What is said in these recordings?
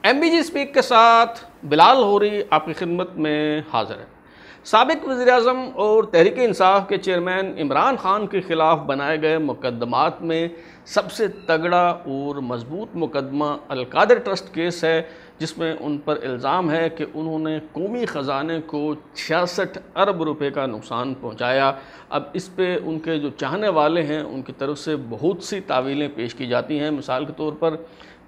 MBG speak کے ساتھ بلال ہوری آپ کی خدمت میں حاضر ہے۔ سابق وزیر اعظم اور تحریک انصاف کے چیئرمین عمران خان کے خلاف بنائے گئے مقدمات میں سب سے تگڑا اور مضبوط مقدمہ القادر ٹرسٹ کیس ہے، جس میں ان پر الزام ہے کہ انہوں نے قومی خزانے کو 66 ارب روپے کا نقصان پہنچایا۔ اب اس پہ ان کے جو چاہنے والے ہیں ان کی طرف سے بہت سی تعویلیں پیش کی جاتی ہیں۔ مثال کے طور پر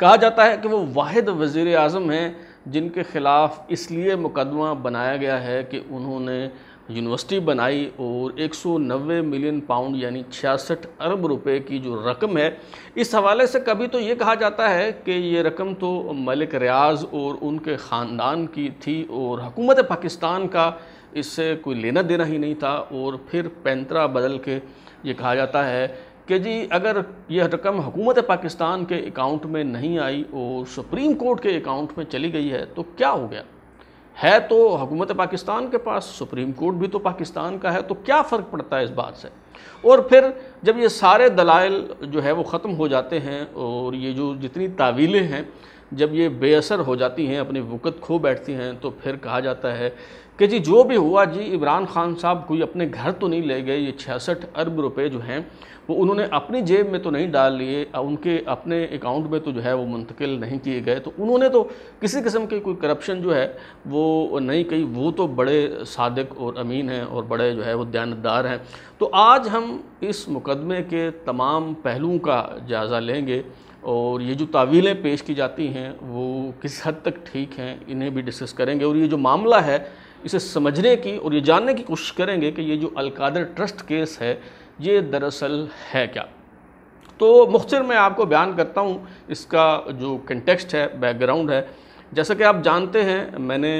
کہا جاتا ہے کہ وہ واحد وزیر اعظم ہیں جن کے خلاف اس لیے مقدمہ بنایا گیا ہے کہ انہوں نے یونیورسٹی بنائی اور 190 ملین پاؤنڈ یعنی 66 ارب روپے کی جو رقم ہے، اس حوالے سے کبھی تو یہ کہا جاتا ہے کہ یہ رقم تو ملک ریاض اور ان کے خاندان کی تھی اور حکومت پاکستان کا اس سے کوئی لینا دینا ہی نہیں تھا، اور پھر پینترا بدل کے یہ کہا جاتا ہے کہ جی اگر یہ رقم حکومت پاکستان کے اکاؤنٹ میں نہیں آئی اور سپریم کورٹ کے اکاؤنٹ میں چلی گئی ہے تو کیا ہو گیا؟ ہے تو حکومت پاکستان کے پاس، سپریم کورٹ بھی تو پاکستان کا ہے، تو کیا فرق پڑتا ہے اس بات سے؟ اور پھر جب یہ سارے دلائل جو ہے وہ ختم ہو جاتے ہیں اور یہ جو جتنی تعویلیں ہیں جب یہ بے اثر ہو جاتی ہیں، اپنی وقت کھو بیٹھتی ہیں، تو پھر کہا جاتا ہے کہ جی جو بھی ہوا، جی عمران خان صاحب کوئی اپنے گھر تو نہیں لے گئے، یہ 66 ارب روپے جو ہیں وہ انہوں نے اپنی جیب میں تو نہیں ڈال لیے، ان کے اپنے اکاؤنٹ میں تو جو ہے وہ منتقل نہیں کیے گئے، تو انہوں نے تو کسی قسم کی کوئی کرپشن جو ہے وہ نہیں کی، وہ تو بڑے صادق اور امین ہیں اور بڑے جو ہے وہ دیانتدار ہیں۔ تو آج ہم اس مقدمے کے تمام پہلوؤں کا جائزہ لیں گے اور یہ جو تعویلیں پیش کی جاتی ہیں وہ کس حد تک ٹھیک ہیں انہیں بھی ڈسکس کریں گے، اور یہ جو معاملہ ہے اسے سمجھنے کی اور یہ جاننے کی کوشش کریں گے کہ یہ جو القادر ٹرسٹ کیس ہے یہ دراصل ہے کیا۔ تو مختصر میں آپ کو بیان کرتا ہوں اس کا جو کنٹیکسٹ ہے، بیک گراؤنڈ ہے۔ جیسا کہ آپ جانتے ہیں، میں نے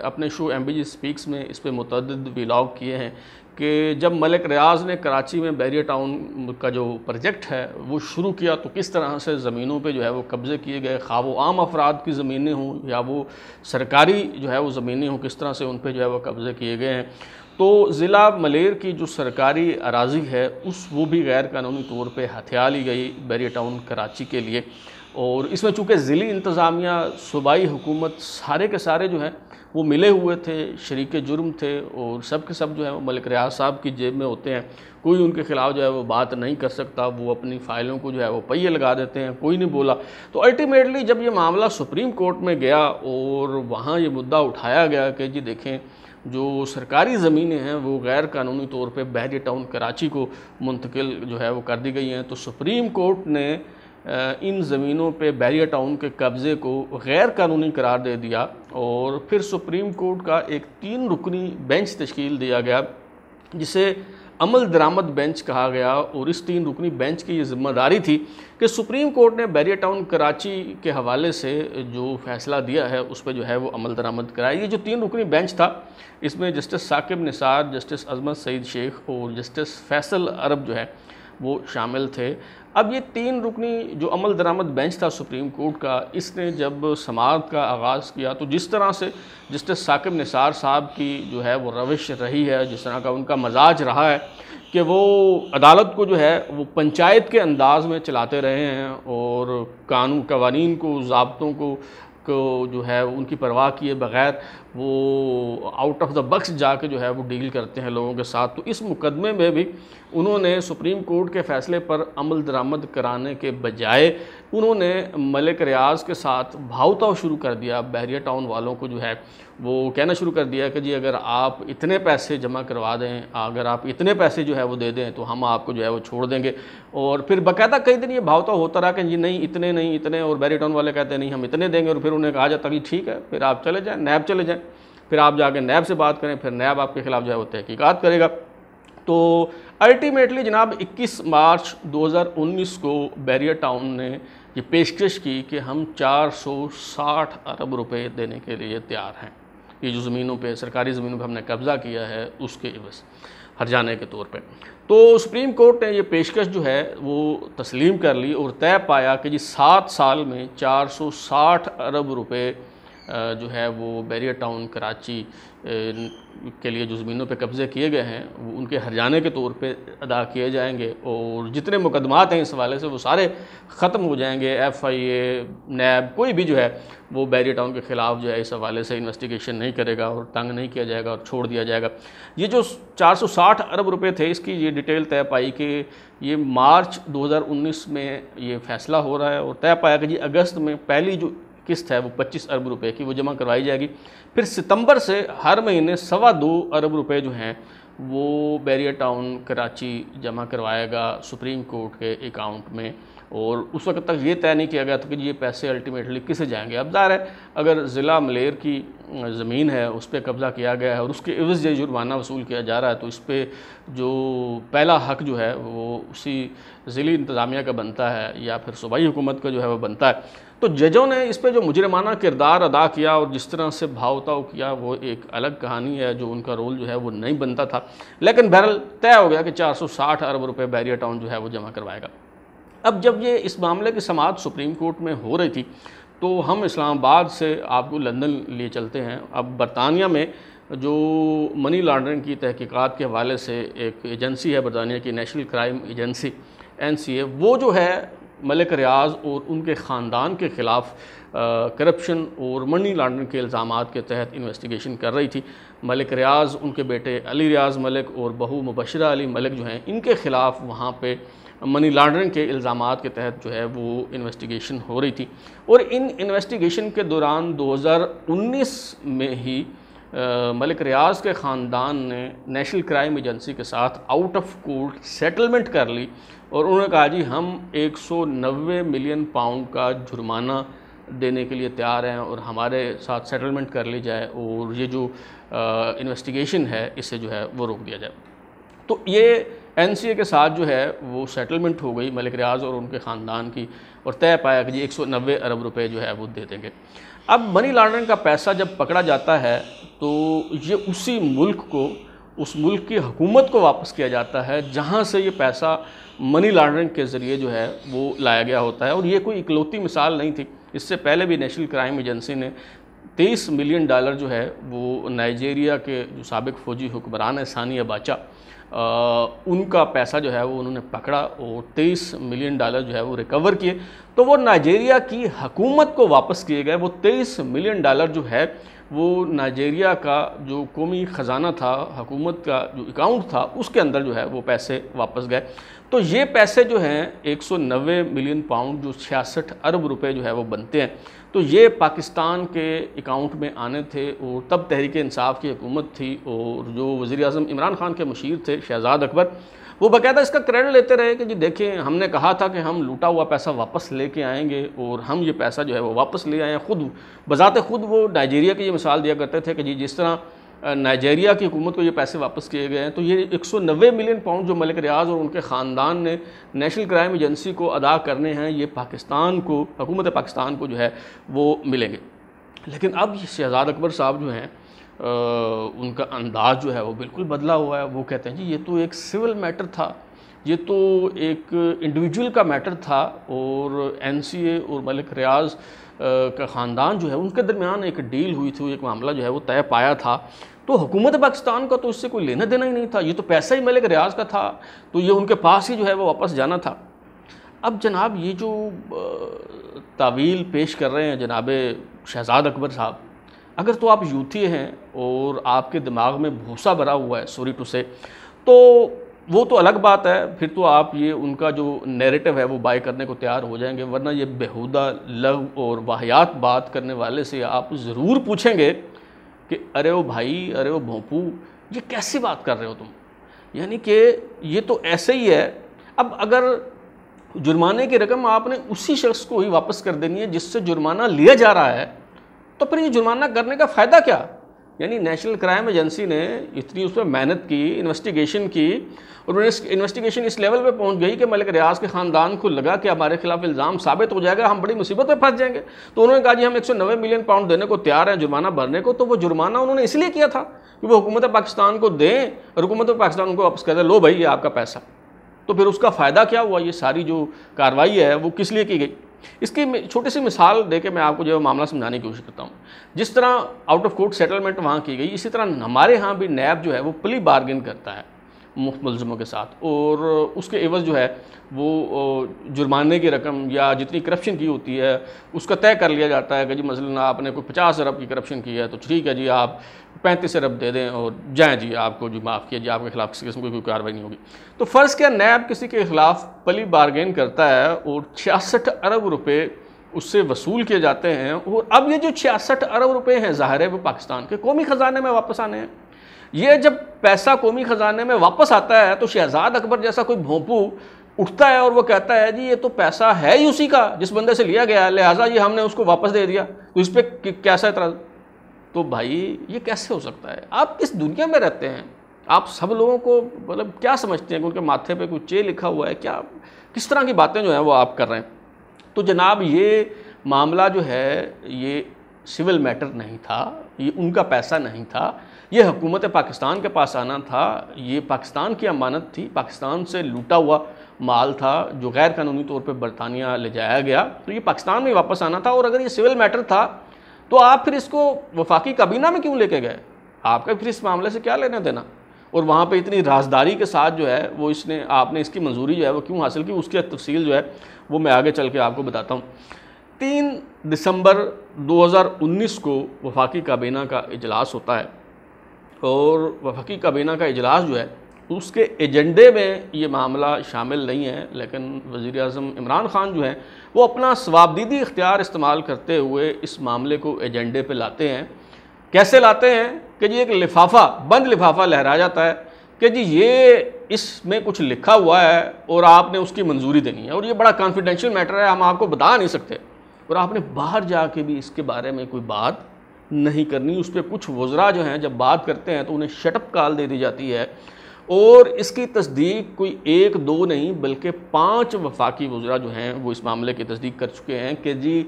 اپنے شو MBG اسپیکس میں اس پہ متعدد ویلاگ کیے ہیں کہ جب ملک ریاض نے کراچی میں بیریئر ٹاؤن کا جو پروجیکٹ ہے وہ شروع کیا تو کس طرح سے زمینوں پہ جو ہے وہ قبضے کیے گئے، خواہ وہ عام افراد کی زمینیں ہوں یا وہ سرکاری جو ہے وہ زمینیں ہوں، کس طرح سے ان پہ جو ہے وہ قبضے کیے گئے ہیں۔ تو ضلع ملیر کی جو سرکاری اراضی ہے وہ بھی غیر قانونی طور پہ ہتھیا لی گئی بیریئر ٹاؤن کراچی کے لیے، اور اس میں چونکہ ضلعی انتظامیہ، صوبائی حکومت سارے کے سارے جو ہیں وہ ملے ہوئے تھے، شریک جرم تھے، اور سب کے سب جو ہے وہ ملک ریاض صاحب کی جیب میں ہوتے ہیں، کوئی ان کے خلاف جو ہے وہ بات نہیں کر سکتا، وہ اپنی فائلوں کو جو ہے وہ پہیے لگا دیتے ہیں، کوئی نہیں بولا۔ تو الٹیمیٹلی جب یہ معاملہ سپریم کورٹ میں گیا اور وہاں یہ مدعا اٹھایا گیا کہ جی دیکھیں جو سرکاری زمینیں ہیں وہ غیر قانونی طور پہ بیریئر ٹاؤن کراچی کو منتقل جو ہے وہ کر دی گئی ہیں، تو سپریم کورٹ نے ان زمینوں پہ بیریئر ٹاؤن کے قبضے کو غیر قانونی قرار دے دیا، اور پھر سپریم کورٹ کا ایک 3 رکنی بینچ تشکیل دیا گیا جسے عمل درآمد بینچ کہا گیا، اور اس 3 رکنی بینچ کی یہ ذمہ داری تھی کہ سپریم کورٹ نے بیریئر ٹاؤن کراچی کے حوالے سے جو فیصلہ دیا ہے اس پہ جو ہے وہ عمل درآمد کرائے۔ یہ جو 3 رکنی بینچ تھا اس میں جسٹس ثاقب نثار، جسٹس عظمت سعید شیخ اور جسٹس فیصل عرب جو ہے وہ شامل تھے۔ اب یہ 3 رکنی جو عمل درآمد بینچ تھا سپریم کورٹ کا، اس نے جب سماعت کا آغاز کیا تو جس طرح سے جسٹس ثاقب نثار صاحب کی جو ہے وہ روش رہی ہے، جس طرح کا ان کا مزاج رہا ہے کہ وہ عدالت کو جو ہے وہ پنچایت کے انداز میں چلاتے رہے ہیں اور قوانین کو، ضابطوں کو جو ہے ان کی پرواہ کیے بغیر وہ آؤٹ آف دا بکس جا کے جو ہے وہ ڈیل کرتے ہیں لوگوں کے ساتھ۔ تو اس مقدمے میں بھی انہوں نے سپریم کورٹ کے فیصلے پر عمل درآمد کرانے کے بجائے انہوں نے ملک ریاض کے ساتھ بھاؤتاؤ شروع کر دیا، بیریئر ٹاؤن والوں کو جو ہے وہ کہنا شروع کر دیا کہ جی اگر آپ اتنے پیسے جمع کروا دیں، اگر آپ اتنے پیسے جو ہے وہ دے دیں تو ہم آپ کو جو ہے وہ چھوڑ دیں گے، اور پھر باقاعدہ کئی دن یہ بھاؤتاؤ ہوتا رہا کہ جی نہیں اتنے نہیں اتنے، اور بیریئر ٹاؤن والے کہتے ہیں نہیں ہم اتنے دیں گے، اور پھر انہیں کہا جاتا کہ ٹھیک ہے پھر آپ چلے جائیں، نیب چلے جائیں، پھر آپ جا کے نیب سے بات کریں، پھر نیب آپ کے خلاف جو ہے وہ تحقیقات کرے گا۔ تو الٹیمیٹلی جناب 21 مارچ 2019 کو بیریئر ٹاؤن نے یہ پیشکش کی کہ ہم 460 ارب روپے دینے کے لیے تیار ہیں، یہ جو زمینوں پہ، سرکاری زمینوں پہ ہم نے قبضہ کیا ہے اس کے عوض ہرجانے کے طور پہ۔ تو سپریم کورٹ نے یہ پیشکش جو ہے وہ تسلیم کر لی اور طے پایا کہ جی 7 سال میں 460 ارب روپے جو ہے وہ بیریئر ٹاؤن کراچی کے لیے جو زمینوں پہ قبضے کیے گئے ہیں وہ ان کے ہرجانے کے طور پہ ادا کیے جائیں گے، اور جتنے مقدمات ہیں اس حوالے سے وہ سارے ختم ہو جائیں گے۔ FIA، نیب، کوئی بھی جو ہے وہ بیریئر ٹاؤن کے خلاف جو ہے اس حوالے سے انویسٹیگیشن نہیں کرے گا اور تنگ نہیں کیا جائے گا اور چھوڑ دیا جائے گا۔ یہ جو 460 ارب روپے تھے، اس کی یہ ڈیٹیل طے پائی کہ یہ مارچ 2019 میں یہ فیصلہ ہو رہا ہے، اور طے پایا کہ جی اگست میں پہلی جو قسط ہے وہ 25 ارب روپے کی وہ جمع کروائی جائے گی، پھر ستمبر سے ہر مہینے 2.25 ارب روپے جو ہیں وہ بیریئر ٹاؤن کراچی جمع کروائے گا سپریم کورٹ کے اکاؤنٹ میں، اور اس وقت تک یہ طے نہیں کیا گیا تھا کہ یہ پیسے الٹیمیٹلی کسے جائیں گے۔ اب ظاہر ہے اگر ضلع ملیر کی زمین ہے اس پہ قبضہ کیا گیا ہے اور اس کے عوض یہ جرمانہ وصول کیا جا رہا ہے، تو اس پہ جو پہلا حق جو ہے وہ اسی ضلعی انتظامیہ کا بنتا ہے یا پھر صوبائی حکومت کا جو ہے وہ بنتا ہے۔ تو ججوں نے اس پہ جو مجرمانہ کردار ادا کیا اور جس طرح سے بھاؤ تاؤ کیا وہ ایک الگ کہانی ہے، جو ان کا رول جو ہے وہ نہیں بنتا تھا، لیکن بہرحال طے ہو گیا کہ 460 ارب روپے بیریئر ٹاؤن جو ہے وہ جمع کروائے گا۔ اب جب یہ اس معاملے کی سماعت سپریم کورٹ میں ہو رہی تھی تو ہم اسلام آباد سے آپ کو لندن لیے چلتے ہیں۔ اب برطانیہ میں جو منی لانڈرنگ کی تحقیقات کے حوالے سے ایک ایجنسی ہے برطانیہ کی، نیشنل کرائم ایجنسی NCA، وہ جو ہے ملک ریاض اور ان کے خاندان کے خلاف کرپشن اور منی لانڈرنگ کے الزامات کے تحت انویسٹیگیشن کر رہی تھی۔ ملک ریاض، ان کے بیٹے علی ریاض ملک اور بہو مبشرہ علی ملک جو ہیں، ان کے خلاف وہاں پہ منی لانڈرنگ کے الزامات کے تحت جو ہے وہ انویسٹیگیشن ہو رہی تھی، اور ان انویسٹیگیشن کے دوران 2019 میں ہی ملک ریاض کے خاندان نے نیشنل کرائم ایجنسی کے ساتھ آؤٹ آف کورٹ سیٹلمنٹ کر لی، اور انہوں نے کہا جی ہم 190 ملین پاؤنڈ کا جرمانہ دینے کے لیے تیار ہیں اور ہمارے ساتھ سیٹلمنٹ کر لی جائے اور یہ جو انویسٹیگیشن ہے اسے جو ہے وہ روک دیا جائے۔ تو یہ NCA کے ساتھ جو ہے وہ سیٹلمنٹ ہو گئی ملک ریاض اور ان کے خاندان کی، اور طے پایا کہ جی 190 ارب روپے جو ہے وہ دے دیں گے۔ اب منی لانڈرنگ کا پیسہ جب پکڑا جاتا ہے تو یہ اسی ملک کو، اس ملک کی حکومت کو واپس کیا جاتا ہے جہاں سے یہ پیسہ منی لانڈرنگ کے ذریعے جو ہے وہ لایا گیا ہوتا ہے، اور یہ کوئی اکلوتی مثال نہیں تھی۔ اس سے پہلے بھی نیشنل کرائم ایجنسی نے 23 ملین ڈالر جو ہے وہ نائجیریا کے جو سابق فوجی حکمران ہے ثانی اباچا، ان کا پیسہ جو ہے وہ انہوں نے پکڑا اور 23 ملین ڈالر جو ہے وہ ریکور کیے۔ تو وہ نائجیریا کی حکومت کو واپس کیے گئے، وہ 23 ملین ڈالر جو ہے وہ نائجیریا کا جو قومی خزانہ تھا، حکومت کا جو اکاؤنٹ تھا، اس کے اندر جو ہے وہ پیسے واپس گئے۔ تو یہ پیسے جو ہیں 190 ملین پاؤنڈ جو 66 ارب روپے جو ہے وہ بنتے ہیں، تو یہ پاکستان کے اکاؤنٹ میں آنے تھے، اور تب تحریک انصاف کی حکومت تھی اور جو وزیر اعظم عمران خان کے مشیر تھے شہزاد اکبر، وہ باقاعدہ اس کا کریڈٹ لیتے رہے کہ جی دیکھیں ہم نے کہا تھا کہ ہم لوٹا ہوا پیسہ واپس لے کے آئیں گے، اور ہم یہ پیسہ جو ہے وہ واپس لے آئے ہیں۔ خود بذات خود وہ نائجیریا کی یہ مثال دیا کرتے تھے کہ جی جس طرح نائجیریا کی حکومت کو یہ پیسے واپس کیے گئے ہیں، تو یہ 190 ملین پاؤنڈ جو ملک ریاض اور ان کے خاندان نے نیشنل کرائم ایجنسی کو ادا کرنے ہیں، یہ پاکستان کو، حکومت پاکستان کو جو ہے وہ ملیں گے۔ لیکن اب یہ شہزاد اکبر صاحب جو ہیں ان کا انداز جو ہے وہ بالکل بدلا ہوا ہے۔ وہ کہتے ہیں جی یہ تو ایک سول میٹر تھا، یہ تو ایک انڈیویجول کا میٹر تھا، اور NCA اور ملک ریاض کا خاندان جو ہے ان کے درمیان ایک ڈیل ہوئی تھی، ایک معاملہ جو ہے وہ طے پایا تھا، تو حکومت پاکستان کا تو اس سے کوئی لینا دینا ہی نہیں تھا، یہ تو پیسہ ہی ملک ریاض کا تھا، تو یہ ان کے پاس ہی جو ہے وہ واپس جانا تھا۔ اب جناب یہ جو تعویل پیش کر رہے ہیں جناب شہزاد اکبر صاحب، اگر تو آپ یوتھی ہیں اور آپ کے دماغ میں بھوسا بھرا ہوا ہے سوری ٹو سے، تو وہ تو الگ بات ہے، پھر تو آپ یہ ان کا جو نیریٹو ہے وہ بائی کرنے کو تیار ہو جائیں گے، ورنہ یہ بیہودہ لغو اور واہیات بات کرنے والے سے آپ ضرور پوچھیں گے کہ ارے او بھائی، ارے او بھونپو، یہ کیسی بات کر رہے ہو تم، یعنی کہ یہ تو ایسے ہی ہے۔ اب اگر جرمانے کی رقم آپ نے اسی شخص کو ہی واپس کر دینی ہے جس سے جرمانہ لیا جا رہا ہے، تو پھر یہ جرمانہ کرنے کا فائدہ کیا؟ یعنی نیشنل کرائم ایجنسی نے اتنی اس پہ محنت کی، انویسٹیگیشن کی، اور انویسٹیگیشن اس لیول پہ پہنچ گئی کہ ملک ریاض کے خاندان کو لگا کہ ہمارے خلاف الزام ثابت ہو جائے گا، ہم بڑی مصیبت میں پھنس جائیں گے، تو انہوں نے کہا جی ہم 190 ملین پاؤنڈ دینے کو تیار ہیں جرمانہ بھرنے کو۔ تو وہ جرمانہ انہوں نے اس لیے کیا تھا کہ وہ حکومت پاکستان کو دیں، اور حکومت پاکستان ان کو واپس کر دے، لو بھائی یہ آپ کا پیسہ۔ تو پھر اس کا فائدہ کیا ہوا؟ یہ ساری جو کارروائی ہے وہ کس لیے کی گئی؟ اس کی چھوٹی سی مثال دے کے میں آپ کو جو معاملہ سمجھانے کی کوشش کرتا ہوں. جس طرح آؤٹ آف کورٹ سیٹلمنٹ وہاں کی گئی، اسی طرح ہمارے ہاں بھی نیب جو ہے وہ پلی بارگن کرتا ہے ملزموں کے ساتھ، اور اس کے عوض جو ہے وہ جرمانے کی رقم یا جتنی کرپشن کی ہوتی ہے اس کا طے کر لیا جاتا ہے کہ جی مثلاً آپ نے کوئی 50 ارب کی کرپشن کی ہے تو ٹھیک ہے جی آپ 35 ارب دے دیں اور جائیں جی، آپ کو جو معاف کیا جی، آپ کے خلاف کسی قسم کی کوئی کارروائی نہیں ہوگی. تو فرض کیا نیب کسی کے خلاف پلی بارگین کرتا ہے اور 66 ارب روپے اس سے وصول کیے جاتے ہیں، اور اب یہ جو 66 ارب روپے ہیں ظاہر ہے وہ پاکستان کے قومی خزانے میں واپس آنے ہیں. یہ جب پیسہ قومی خزانے میں واپس آتا ہے تو شہزاد اکبر جیسا کوئی بھونپو اٹھتا ہے اور وہ کہتا ہے جی یہ تو پیسہ ہے ہی اسی کا جس بندے سے لیا گیا ہے، لہٰذا یہ ہم نے اس کو واپس دے دیا، تو اس پہ کیسا اعتراض؟ تو بھائی یہ کیسے ہو سکتا ہے؟ آپ کس دنیا میں رہتے ہیں؟ آپ سب لوگوں کو مطلب کیا سمجھتے ہیں کہ ان کے ماتھے پہ کچھ لکھا ہوا ہے کیا؟ کس طرح کی باتیں جو ہیں وہ آپ کر رہے ہیں؟ تو جناب یہ معاملہ جو ہے یہ سول میٹر نہیں تھا، یہ ان کا پیسہ نہیں تھا، یہ حکومت پاکستان کے پاس آنا تھا، یہ پاکستان کی امانت تھی، پاکستان سے لوٹا ہوا مال تھا جو غیر قانونی طور پہ برطانیہ لے جایا گیا، تو یہ پاکستان میں واپس آنا تھا. اور اگر یہ سول میٹر تھا تو آپ پھر اس کو وفاقی کابینہ میں کیوں لے کے گئے؟ آپ کا پھر اس معاملے سے کیا لینا دینا؟ اور وہاں پہ اتنی رازداری کے ساتھ جو ہے وہ آپ نے اس کی منظوری جو ہے وہ کیوں حاصل کی، اس کی تفصیل جو ہے وہ میں آگے چل کے آپ کو بتاتا ہوں. 3 دسمبر 2019 کو وفاقی کابینہ کا اجلاس ہوتا ہے، اور وفاقی کابینہ کا اجلاس جو ہے اس کے ایجنڈے میں یہ معاملہ شامل نہیں ہے، لیکن وزیر اعظم عمران خان جو ہیں وہ اپنا ثوابدیدی اختیار استعمال کرتے ہوئے اس معاملے کو ایجنڈے پہ لاتے ہیں. کیسے لاتے ہیں کہ جی ایک لفافہ، بند لفافہ لہرایا جاتا ہے کہ جی یہ اس میں کچھ لکھا ہوا ہے اور آپ نے اس کی منظوری دینی ہے، اور یہ بڑا کانفیڈینشیل میٹر ہے، ہم آپ کو بتا نہیں سکتے، اور آپ نے باہر جا کے بھی اس کے بارے میں کوئی بات نہیں کرنی. اس پہ کچھ وزراء جو ہیں جب بات کرتے ہیں تو انہیں شٹ اپ کال دے دی جاتی ہے، اور اس کی تصدیق کوئی 1-2 نہیں بلکہ 5 وفاقی وزراء جو ہیں وہ اس معاملے کی تصدیق کر چکے ہیں کہ جی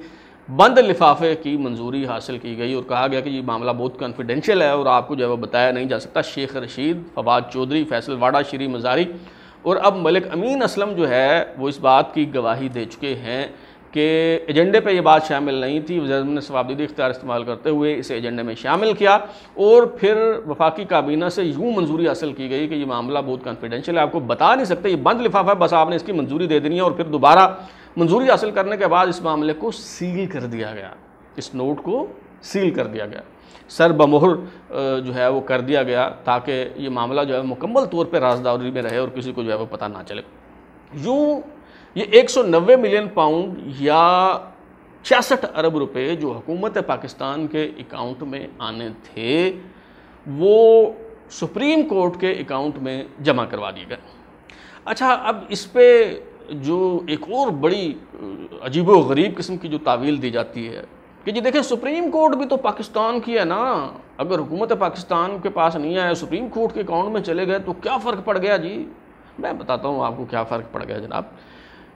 بند لفافے کی منظوری حاصل کی گئی، اور کہا گیا کہ یہ معاملہ بہت کانفیڈینشیل ہے اور آپ کو جو ہے وہ بتایا نہیں جا سکتا. شیخ رشید، فواد چودھری، فیصل واڑہ، شری مزاری اور اب ملک امین اسلم جو ہے وہ اس بات کی گواہی دے چکے ہیں کہ ایجنڈے پہ یہ بات شامل نہیں تھی. وزیر اعظم نے ثوابدیدی اختیار استعمال کرتے ہوئے اسے ایجنڈے میں شامل کیا، اور پھر وفاقی کابینہ سے یوں منظوری حاصل کی گئی کہ یہ معاملہ بہت کانفیڈینشیل ہے، آپ کو بتا نہیں سکتے، یہ بند لفافہ ہے، بس آپ نے اس کی منظوری دے دینی ہے. اور پھر دوبارہ منظوری حاصل کرنے کے بعد اس معاملے کو سیل کر دیا گیا، اس نوٹ کو سیل کر دیا گیا، سر بمہر جو ہے وہ کر دیا گیا، تاکہ یہ معاملہ جو ہے مکمل طور پہ رازداری میں رہے اور کسی کو جو ہے وہ پتہ نہ چلے. یوں یہ 190 ملین پاؤنڈ یا 66 ارب روپے جو حکومت پاکستان کے اکاؤنٹ میں آنے تھے وہ سپریم کورٹ کے اکاؤنٹ میں جمع کروا دیے گئے. اچھا، اب اس پہ جو ایک اور بڑی عجیب و غریب قسم کی جو تعویل دی جاتی ہے کہ جی دیکھیں سپریم کورٹ بھی تو پاکستان کی ہے نا، اگر حکومت پاکستان کے پاس نہیں آیا سپریم کورٹ کے اکاؤنٹ میں چلے گئے تو کیا فرق پڑ گیا؟ جی میں بتاتا ہوں آپ کو کیا فرق پڑ گیا جناب.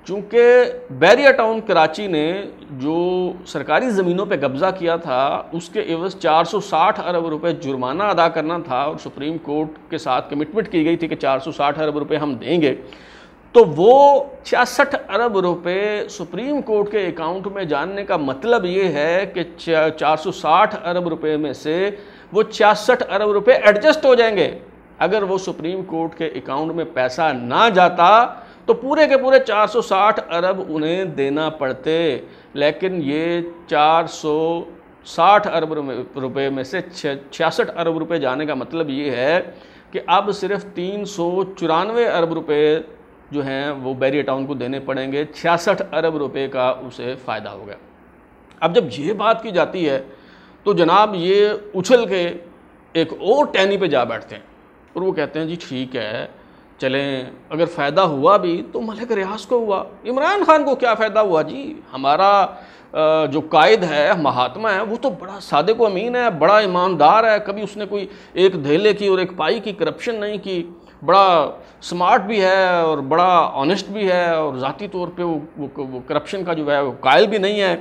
چونکہ بیریا ٹاؤن کراچی نے جو سرکاری زمینوں پہ قبضہ کیا تھا اس کے عوض 460 ارب روپے جرمانہ ادا کرنا تھا، اور سپریم کورٹ کے ساتھ کمٹمنٹ کی گئی تھی کہ 460 ارب روپے ہم دیں گے، تو وہ 66 ارب روپے سپریم کورٹ کے اکاؤنٹ میں جاننے کا مطلب یہ ہے کہ 460 ارب روپے میں سے وہ 66 ارب روپے ایڈجسٹ ہو جائیں گے. اگر وہ سپریم کورٹ کے اکاؤنٹ میں پیسہ نہ جاتا تو پورے کے پورے 460 ارب انہیں دینا پڑتے، لیکن یہ 460 ارب روپے میں سے 66 ارب روپے جانے کا مطلب یہ ہے کہ اب صرف 394 ارب روپے جو ہیں وہ بیریا ٹاؤن کو دینے پڑیں گے، 66 ارب روپے کا اسے فائدہ ہوگا. اب جب یہ بات کی جاتی ہے تو جناب یہ اچھل کے ایک اور ٹہنی پہ جا بیٹھتے ہیں اور وہ کہتے ہیں جی ٹھیک ہے چلیں، اگر فائدہ ہوا بھی تو ملک ریاض کو ہوا، عمران خان کو کیا فائدہ ہوا؟ جی ہمارا جو قائد ہے، مہاتما ہے، وہ تو بڑا صادق و امین ہے، بڑا ایماندار ہے، کبھی اس نے کوئی ایک دھیلے کی اور ایک پائی کی کرپشن نہیں کی، بڑا سمارٹ بھی ہے اور بڑا آنیسٹ بھی ہے، اور ذاتی طور پہ وہ کرپشن کا جو ہے وہ قائل بھی نہیں ہے.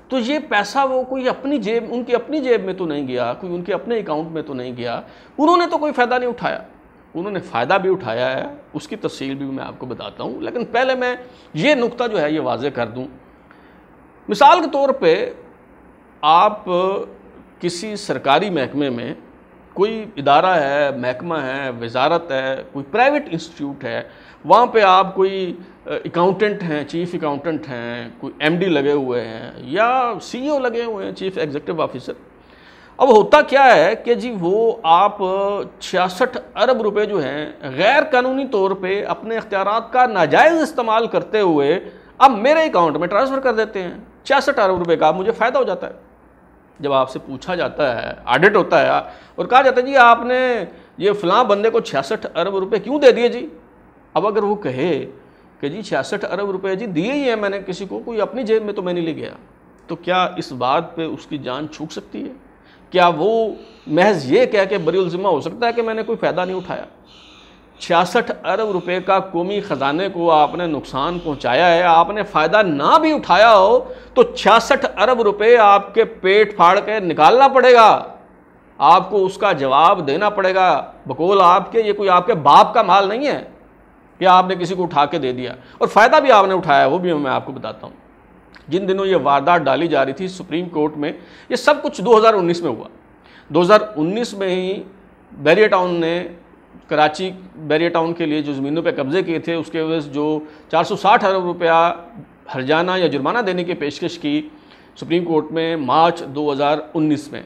تو یہ پیسہ وہ کوئی اپنی جیب، ان کی اپنی جیب میں تو نہیں گیا، کوئی ان کے اپنے اکاؤنٹ میں تو نہیں گیا، انہوں نے تو کوئی فائدہ نہیں اٹھایا. انہوں نے فائدہ بھی اٹھایا ہے، اس کی تفصیل بھی میں آپ کو بتاتا ہوں، لیکن پہلے میں یہ نقطہ جو ہے یہ واضح کر دوں مثال کے طور پہ آپ کسی سرکاری محکمے میں، کوئی ادارہ ہے، محکمہ ہے، وزارت ہے، کوئی پرائیویٹ انسٹیٹیوٹ ہے، وہاں پہ آپ کوئی اکاؤنٹنٹ ہیں، چیف اکاؤنٹنٹ ہیں، کوئی ایم ڈی لگے ہوئے ہیں یا سی او لگے ہوئے ہیں، چیف ایگزیکٹو آفیسر۔ اب ہوتا کیا ہے کہ جی وہ آپ 66 ارب روپے جو ہیں غیر قانونی طور پہ اپنے اختیارات کا ناجائز استعمال کرتے ہوئے اب میرے اکاؤنٹ میں ٹرانسفر کر دیتے ہیں۔ 66 ارب روپے کا مجھے فائدہ ہو جاتا ہے۔ جب آپ سے پوچھا جاتا ہے، آڈٹ ہوتا ہے اور کہا جاتا ہے جی آپ نے یہ فلاں بندے کو 66 ارب روپے کیوں دے دیے جی؟ اب اگر وہ کہے کہ جی 66 ارب روپے جی دیے ہی ہیں میں نے کسی کو، کوئی اپنی جیب میں تو میں نہیں لے گیا، تو کیا اس بات پہ اس کی جان چھوٹ سکتی ہے؟ کیا وہ محض یہ کہہ کے بری الذمہ ہو سکتا ہے کہ میں نے کوئی فائدہ نہیں اٹھایا؟ 66 ارب روپے کا قومی خزانے کو آپ نے نقصان پہنچایا ہے، آپ نے فائدہ نہ بھی اٹھایا ہو تو 66 ارب روپے آپ کے پیٹ پھاڑ کے نکالنا پڑے گا، آپ کو اس کا جواب دینا پڑے گا بقول آپ کے۔ یہ کوئی آپ کے باپ کا مال نہیں ہے کہ آپ نے کسی کو اٹھا کے دے دیا، اور فائدہ بھی آپ نے اٹھایا، وہ بھی میں آپ کو بتاتا ہوں۔ جن دنوں یہ واردات ڈالی جا رہی تھی سپریم کورٹ میں، یہ سب کچھ 2019 میں ہوا۔ 2019 میں ہی بیریا ٹاؤن نے، کراچی بیریا ٹاؤن کے لیے جو زمینوں پہ قبضے کیے تھے اس کے عوض جو 460 ارب روپیہ ہرجانہ یا جرمانہ دینے کی پیشکش کی سپریم کورٹ میں مارچ 2019 میں،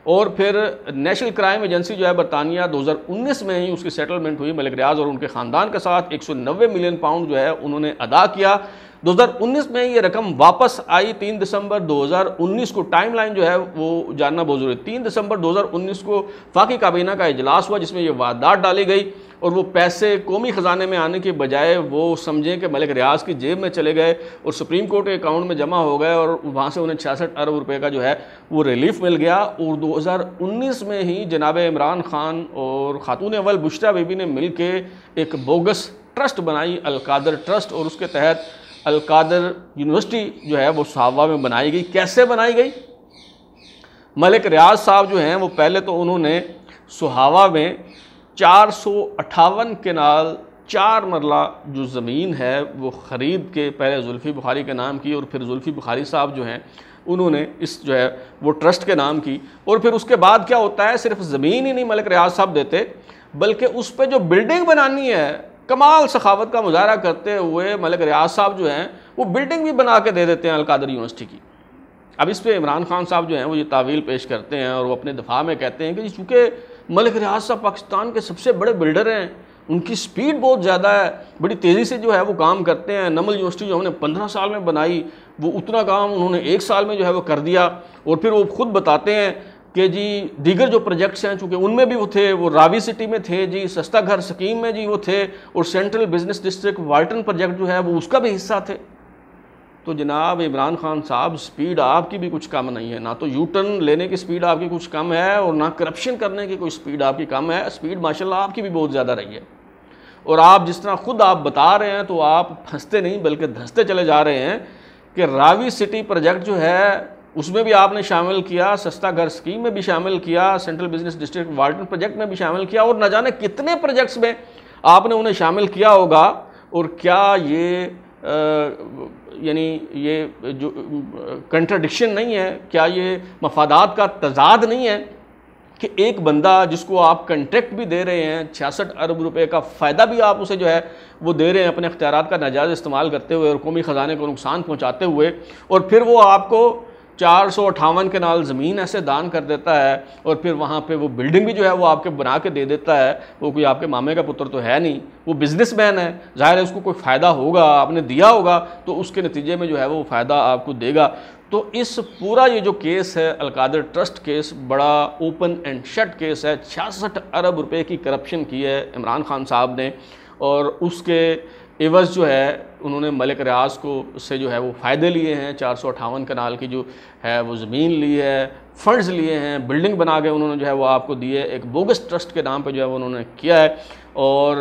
اور پھر نیشنل کرائم ایجنسی جو ہے برطانیہ 2019 میں ہی اس کی سیٹلمنٹ ہوئی ملک ریاض اور ان کے خاندان کے ساتھ، 190 ملین پاؤنڈ جو ہے انہوں نے ادا کیا۔ 2019 میں یہ رقم واپس آئی 3 دسمبر 2019 کو۔ ٹائم لائن جو ہے وہ جاننا بہت ضروری ہے۔ 3 دسمبر 2019 کو وفاقی کابینہ کا اجلاس ہوا جس میں یہ واردات ڈالی گئی، اور وہ پیسے قومی خزانے میں آنے کے بجائے وہ سمجھیں کہ ملک ریاض کی جیب میں چلے گئے اور سپریم کورٹ کے اکاؤنٹ میں جمع ہو گئے، اور وہاں سے انہیں 66 ارب روپے کا جو ہے وہ ریلیف مل گیا۔ اور 2019 میں ہی جناب عمران خان اور خاتون اول بشریٰ بی بی نے مل کے ایک بوگس ٹرسٹ بنائی، القادر ٹرسٹ، اور اس کے تحت القادر یونیورسٹی جو ہے وہ ساوا میں بنائی گئی۔ کیسے بنائی گئی؟ ملک ریاض صاحب جو ہیں وہ پہلے تو انہوں نے سہاوا میں 458 کنال 4 مرلہ جو زمین ہے وہ خرید کے پہلے زلفی بخاری کے نام کی، اور پھر زلفی بخاری صاحب جو ہیں انہوں نے اس جو ہے وہ ٹرسٹ کے نام کی، اور پھر اس کے بعد کیا ہوتا ہے، صرف زمین ہی نہیں ملک ریاض صاحب دیتے بلکہ اس پہ جو بلڈنگ بنانی ہے، کمال سخاوت کا مظاہرہ کرتے ہوئے ملک ریاض صاحب جو ہیں وہ بلڈنگ بھی بنا کے دے دیتے ہیں القادر یونیورسٹی کی۔ اب اس پہ عمران خان صاحب جو ہیں وہ یہ تعویل پیش کرتے ہیں اور وہ اپنے دفاع میں کہتے ہیں کہ چونکہ ملک ریاض صاحب پاکستان کے سب سے بڑے بلڈر ہیں، ان کی سپیڈ بہت زیادہ ہے، بڑی تیزی سے جو ہے وہ کام کرتے ہیں۔ نمل یونیورسٹی جو ہم نے 15 سال میں بنائی، وہ اتنا کام انہوں نے 1 سال میں جو ہے وہ کر دیا۔ اور پھر وہ خود بتاتے ہیں کہ جی دیگر جو پروجیکٹس ہیں چونکہ ان میں بھی وہ تھے، وہ راوی سٹی میں تھے جی، سستا گھر سکیم میں جی وہ تھے، اور central business district Walton project جو ہے وہ اس کا بھی حصہ تھے۔ تو جناب عمران خان صاحب سپیڈ آپ کی بھی کچھ کم نہیں ہے، نہ تو یو ٹرن لینے کی سپیڈ آپ کی کچھ کم ہے اور نہ کرپشن کرنے کی کوئی سپیڈ آپ کی کم ہے، سپیڈ ماشاءاللہ آپ کی بھی بہت زیادہ رہی ہے۔ اور آپ جس طرح خود آپ بتا رہے ہیں تو آپ پھنستے نہیں بلکہ دھنستے چلے جا رہے ہیں کہ راوی سٹی پروجیکٹ جو ہے اس میں بھی آپ نے شامل کیا، سستا گھر سکیم میں بھی شامل کیا، central business district Walton project میں بھی شامل کیا، اور نہ جانے کتنے پروجیکٹس میں آپ نے انہیں شامل کیا ہوگا۔ اور کیا یہ یعنی یہ جو کنٹراڈکشن نہیں ہے، کیا یہ مفادات کا تضاد نہیں ہے کہ ایک بندہ جس کو آپ کنٹریکٹ بھی دے رہے ہیں، 66 ارب روپے کا فائدہ بھی آپ اسے جو ہے وہ دے رہے ہیں اپنے اختیارات کا ناجائز استعمال کرتے ہوئے اور قومی خزانے کو نقصان پہنچاتے ہوئے، اور پھر وہ آپ کو 458 کنال زمین ایسے دان کر دیتا ہے، اور پھر وہاں پہ وہ بلڈنگ بھی جو ہے وہ آپ کے بنا کے دے دیتا ہے۔ وہ کوئی آپ کے مامے کا پتر تو ہے نہیں، وہ بزنس مین ہے، ظاہر ہے اس کو کوئی فائدہ ہوگا، آپ نے دیا ہوگا تو اس کے نتیجے میں جو ہے وہ فائدہ آپ کو دے گا۔ تو اس پورا یہ جو کیس ہے القادر ٹرسٹ کیس، بڑا اوپن اینڈ شٹ کیس ہے۔ 66 ارب روپے کی کرپشن کی ہے عمران خان صاحب نے، اور اس کے عوض جو ہے انہوں نے ملک ریاض کو سے جو ہے وہ فائدے لیے ہیں، 458 کنال کی جو ہے وہ زمین لی ہے، فنڈز لیے ہیں، بلڈنگ بنا کے انہوں نے جو ہے وہ آپ کو دی ہے، ایک بوگس ٹرسٹ کے نام پہ جو ہے وہ انہوں نے کیا ہے۔ اور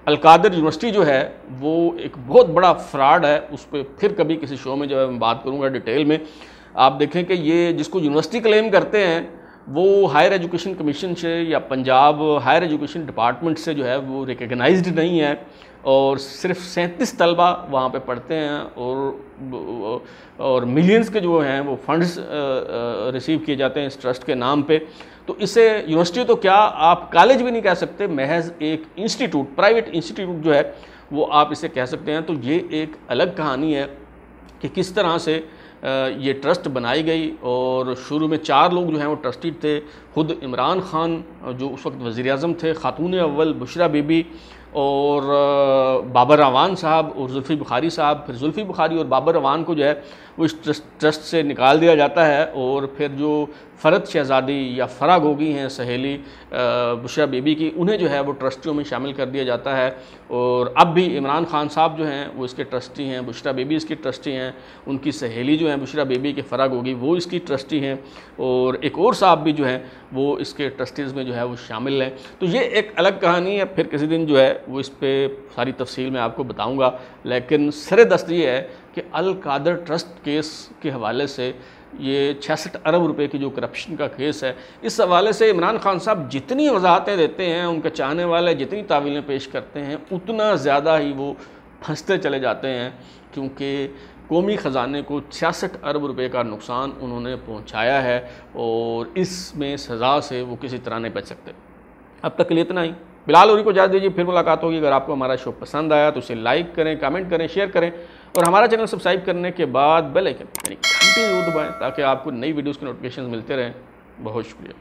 القادر یونیورسٹی جو ہے وہ ایک بہت بڑا فراڈ ہے، اس پہ پھر کبھی کسی شو میں جو ہے میں بات کروں گا ڈیٹیل میں۔ آپ دیکھیں کہ یہ جس کو یونیورسٹی کلیم کرتے ہیں وہ ہائر ایجوکیشن کمیشن سے یا پنجاب ہائر ایجوکیشن ڈپارٹمنٹ سے جو ہے وہ ریکگنائزڈ نہیں ہے، اور صرف 37 طلبہ وہاں پہ پڑھتے ہیں اور ملینز کے جو ہیں وہ فنڈز ریسیو کیے جاتے ہیں اس ٹرسٹ کے نام پہ. تو اسے یونیورسٹی تو کیا آپ کالج بھی نہیں کہہ سکتے, محض ایک انسٹیٹیوٹ, پرائیویٹ انسٹیٹیوٹ جو ہے وہ آپ اسے کہہ سکتے ہیں. تو یہ ایک الگ کہانی ہے کہ کس طرح سے یہ ٹرسٹ بنائی گئی, اور شروع میں 4 لوگ جو ہیں وہ ٹرسٹی تھے. خود عمران خان جو اس وقت وزیر اعظم تھے, خاتون اول بشرا بی بی, اور بابر اعوان صاحب اور زلفی بخاری صاحب. پھر زلفی بخاری اور بابر اعوان کو جو ہے وہ اس ٹرسٹ سے نکال دیا جاتا ہے, اور پھر جو فرد شہزادی یا فرا گوگی ہیں سہیلی بشرا بی بی کی, انہیں جو ہے وہ ٹرسٹیوں میں شامل کر دیا جاتا ہے. اور اب بھی عمران خان صاحب جو ہیں وہ اس کے ٹرسٹی ہیں, بشرا بی بی اس کی ٹرسٹی ہیں, ان کی سہیلی جو ہیں بشرا بی بی کے فرا گوگی وہ اس کی ٹرسٹی ہیں, اور ایک اور صاحب بھی جو ہیں وہ اس کے ٹرسٹیز میں جو ہے وہ شامل ہیں. تو یہ ایک الگ کہانی ہے, پھر کسی دن جو ہے وہ اس پہ ساری تفصیل میں آپ کو بتاؤں گا. لیکن سر دست یہ ہے کہ القادر ٹرسٹ کیس کے حوالے سے یہ 66 ارب روپے کی جو کرپشن کا کیس ہے, اس حوالے سے عمران خان صاحب جتنی وضاحتیں دیتے ہیں, ان کے چاہنے والے جتنی تعویلیں پیش کرتے ہیں, اتنا زیادہ ہی وہ پھنستے چلے جاتے ہیں, کیونکہ قومی خزانے کو 66 ارب روپے کا نقصان انہوں نے پہنچایا ہے, اور اس میں سزا سے وہ کسی طرح نہیں بچ سکتے. اب تک کے لیے اتنا ہی. بلال لوری کو اجازت دیجیے, پھر ملاقات ہوگی. اگر آپ کو ہمارا شو پسند آیا تو اسے لائک کریں, کمنٹ کریں, شیئر کریں, اور ہمارا چینل سبسکرائب کرنے کے بعد بیل آئکن یعنی گھنٹی ضرور دبائیں تاکہ آپ کو نئی ویڈیوز کے نوٹیفیکیشنز ملتے رہیں. بہت شکریہ.